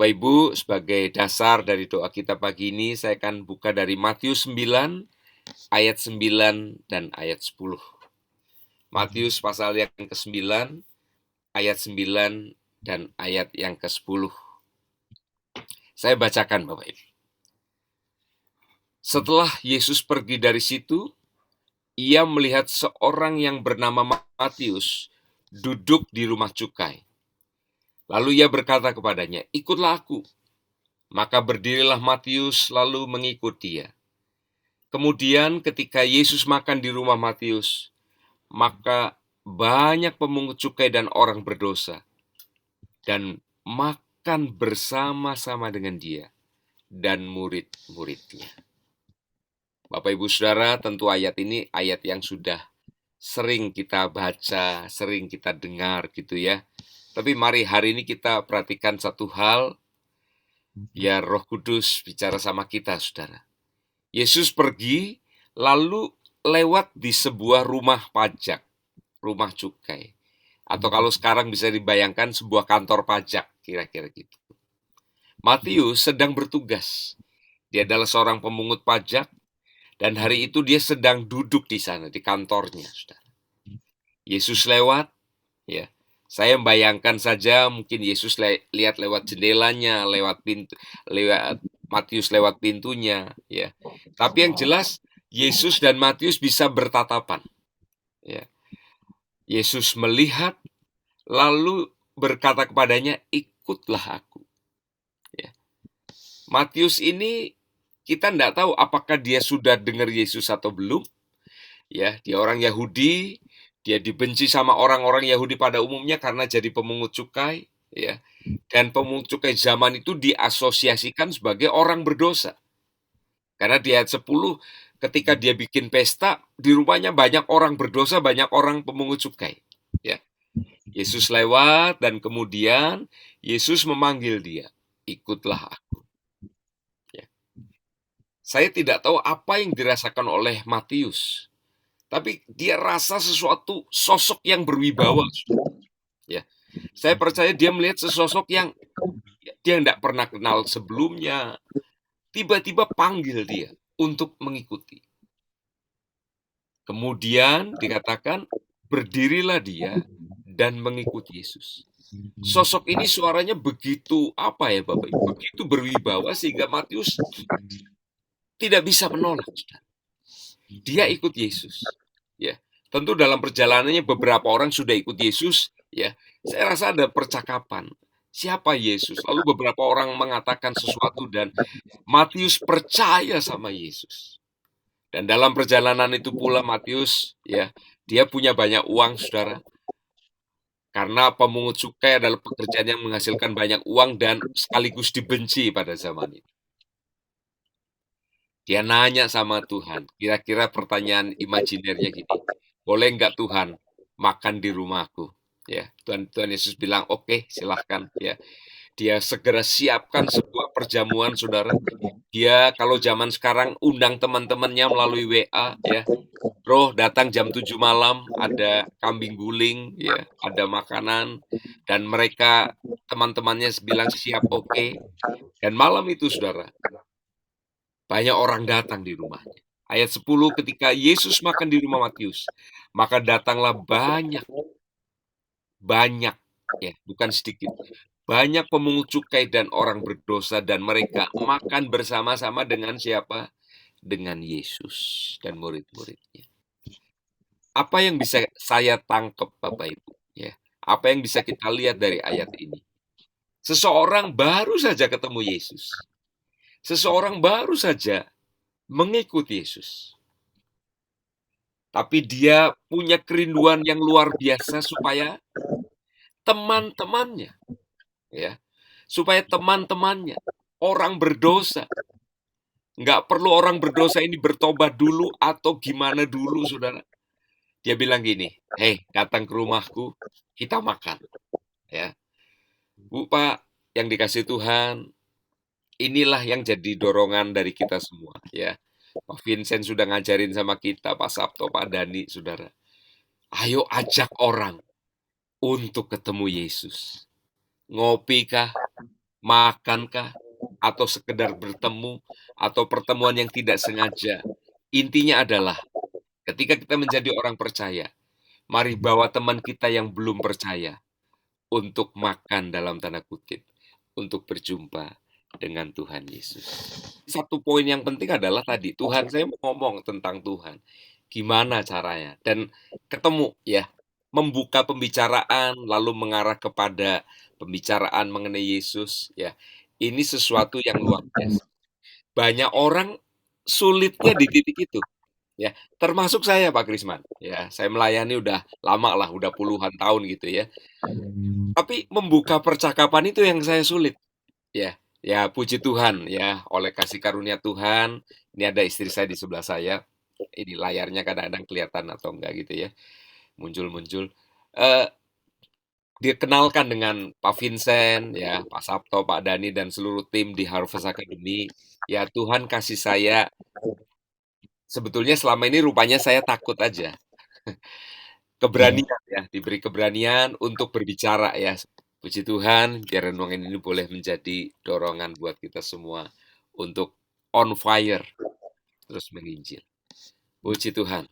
Bapak Ibu, sebagai dasar dari doa kita pagi ini, saya akan buka dari Matius 9, ayat 9 dan ayat 10. Matius pasal yang ke-9, ayat 9 dan ayat yang ke-10. Saya bacakan Bapak Ibu. Setelah Yesus pergi dari situ, ia melihat seorang yang bernama Matius duduk di rumah cukai. Lalu ia berkata kepadanya, "Ikutlah aku." Maka berdirilah Matius lalu mengikut dia. Kemudian ketika Yesus makan di rumah Matius, maka banyak pemungut cukai dan orang berdosa dan makan bersama-sama dengan dia dan murid-muridnya. Bapak Ibu Saudara, tentu ayat ini ayat yang sudah sering kita baca, sering kita dengar gitu ya. Tapi mari hari ini kita perhatikan satu hal, ya Roh Kudus bicara sama kita, Saudara. Yesus pergi, lalu lewat di sebuah rumah pajak, rumah cukai. Atau kalau sekarang bisa dibayangkan sebuah kantor pajak, kira-kira gitu. Matius sedang bertugas. Dia adalah seorang pemungut pajak, dan hari itu dia sedang duduk di sana, di kantornya. Saudara. Yesus lewat, ya. Saya membayangkan saja mungkin Yesus lihat lewat jendelanya, lewat Matius lewat pintunya, ya. Tapi yang jelas Yesus dan Matius bisa bertatapan, ya. Yesus melihat lalu berkata kepadanya, "Ikutlah aku." Ya. Matius ini kita tidak tahu apakah dia sudah dengar Yesus atau belum. Ya, dia orang Yahudi, dia dibenci sama orang-orang Yahudi pada umumnya karena jadi pemungut cukai, ya. Dan pemungut cukai zaman itu diasosiasikan sebagai orang berdosa. Karena di ayat 10, ketika dia bikin pesta, di rumahnya banyak orang berdosa, banyak orang pemungut cukai. Ya. Yesus lewat dan kemudian Yesus memanggil dia, "Ikutlah aku." Ya. Saya tidak tahu apa yang dirasakan oleh Matius. Tapi dia rasa sesuatu sosok yang berwibawa. Ya. Saya percaya dia melihat sesosok yang dia tidak pernah kenal sebelumnya. Tiba-tiba panggil dia untuk mengikuti. Kemudian dikatakan, berdirilah dia dan mengikuti Yesus. Sosok ini suaranya begitu apa ya Bapak Ibu? Begitu berwibawa sehingga Matius tidak bisa menolak. Dia ikut Yesus. Ya. Tentu dalam perjalanannya beberapa orang sudah ikut Yesus, ya. Saya rasa ada percakapan. Siapa Yesus? Lalu beberapa orang mengatakan sesuatu dan Matius percaya sama Yesus. Dan dalam perjalanan itu pula Matius, ya, dia punya banyak uang, Saudara. Karena pemungut cukai adalah pekerjaan yang menghasilkan banyak uang dan sekaligus dibenci pada zaman itu. Dia nanya sama Tuhan, kira-kira pertanyaan imajinernya gini, "Boleh nggak Tuhan makan di rumahku?" Ya, Tuhan Yesus bilang, "Oke, silahkan." Ya, dia segera siapkan sebuah perjamuan, Saudara. Dia kalau zaman sekarang undang teman-temannya melalui WA, ya. "Bro, datang jam 7 malam, ada kambing guling, ya, ada makanan." Dan mereka, teman-temannya bilang siap, oke. Dan malam itu, Saudara, banyak orang datang di rumahnya. Ayat 10, ketika Yesus makan di rumah Matius, maka datanglah banyak, ya, bukan sedikit, banyak pemungut cukai dan orang berdosa, dan mereka makan bersama-sama dengan siapa? Dengan Yesus dan murid-muridnya. Apa yang bisa saya tangkap, Bapak Ibu? Ya, apa yang bisa kita lihat dari ayat ini? Seseorang baru saja ketemu Yesus. Seseorang baru saja mengikuti Yesus. Tapi dia punya kerinduan yang luar biasa supaya teman-temannya, ya, supaya teman-temannya, orang berdosa, nggak perlu orang berdosa ini bertobat dulu atau gimana dulu, Saudara. Dia bilang gini, "Hei, datang ke rumahku, kita makan." Ya, Bu, Pak, yang dikasih Tuhan, inilah yang jadi dorongan dari kita semua, ya. Pak Vincent sudah ngajarin sama kita, Pak Sabto, Pak Dani, Saudara. Ayo ajak orang untuk ketemu Yesus. Ngopi kah? makankah, atau sekedar bertemu, atau pertemuan yang tidak sengaja. Intinya adalah ketika kita menjadi orang percaya, mari bawa teman kita yang belum percaya untuk makan dalam tanda kutip, untuk berjumpa dengan Tuhan Yesus. Satu poin yang penting adalah tadi, Tuhan saya mau ngomong tentang Tuhan. Gimana caranya? Dan ketemu ya, membuka pembicaraan lalu mengarah kepada pembicaraan mengenai Yesus ya. Ini sesuatu yang luar biasa. Banyak orang sulitnya di titik itu ya, termasuk saya Pak Krisman ya. Saya melayani udah lama lah, udah puluhan tahun gitu ya. Tapi membuka percakapan itu yang saya sulit. Ya, ya puji Tuhan ya, oleh kasih karunia Tuhan, ini ada istri saya di sebelah saya. Ini layarnya kadang-kadang kelihatan atau enggak gitu ya, muncul-muncul. Eh, Dikenalkan dengan Pak Vincent, ya, Pak Sabto, Pak Dani, dan seluruh tim di Harvest Academy. Ya Tuhan kasih saya, sebetulnya selama ini rupanya saya takut aja. Keberanian ya, diberi keberanian untuk berbicara ya. Puji Tuhan, biar renungan ini boleh menjadi dorongan buat kita semua untuk on fire terus menginjil. Puji Tuhan.